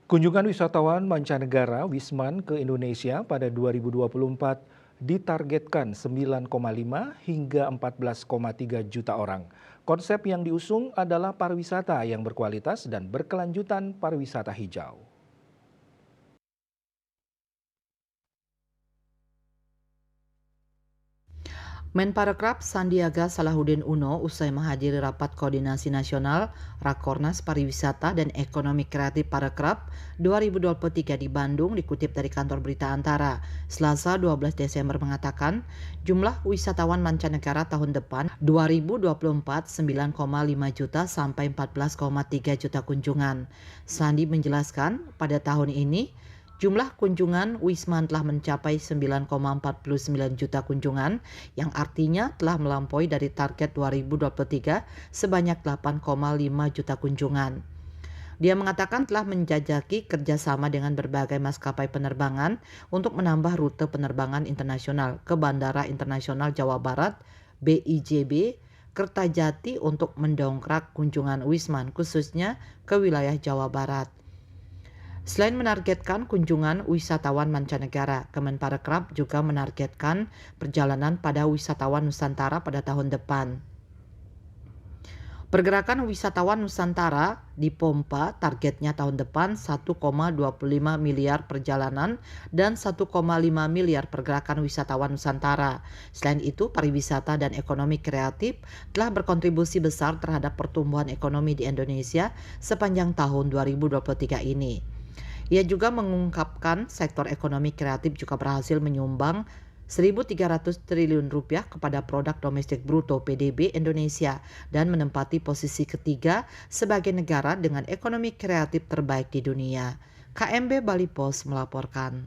Kunjungan wisatawan mancanegara Wisman ke Indonesia pada 2024 ditargetkan 9,5 hingga 14,3 juta orang. Konsep yang diusung adalah pariwisata yang berkualitas dan berkelanjutan pariwisata hijau. Menparekraf Sandiaga Salahuddin Uno usai menghadiri rapat koordinasi nasional Rakornas Pariwisata dan Ekonomi Kreatif Parekraf 2023 di Bandung dikutip dari kantor berita Antara. Selasa 12 Desember mengatakan jumlah wisatawan mancanegara tahun depan 2024 9,5 juta sampai 14,3 juta kunjungan. Sandi menjelaskan pada tahun ini jumlah kunjungan Wisman telah mencapai 9,49 juta kunjungan, yang artinya telah melampaui dari target 2023 sebanyak 8,5 juta kunjungan. Dia mengatakan telah menjajaki kerjasama dengan berbagai maskapai penerbangan untuk menambah rute penerbangan internasional ke Bandara Internasional Jawa Barat, BIJB, Kertajati untuk mendongkrak kunjungan Wisman khususnya ke wilayah Jawa Barat. Selain menargetkan kunjungan wisatawan mancanegara, Kemenparekraf juga menargetkan perjalanan pada wisatawan Nusantara pada tahun depan. Pergerakan wisatawan Nusantara dipompa targetnya tahun depan 1,25 miliar perjalanan dan 1,5 miliar pergerakan wisatawan Nusantara. Selain itu, pariwisata dan ekonomi kreatif telah berkontribusi besar terhadap pertumbuhan ekonomi di Indonesia sepanjang tahun 2023 ini. Ia juga mengungkapkan sektor ekonomi kreatif juga berhasil menyumbang 1.300 triliun rupiah kepada produk domestik bruto PDB Indonesia dan menempati posisi ketiga sebagai negara dengan ekonomi kreatif terbaik di dunia. KMB Bali Pos melaporkan.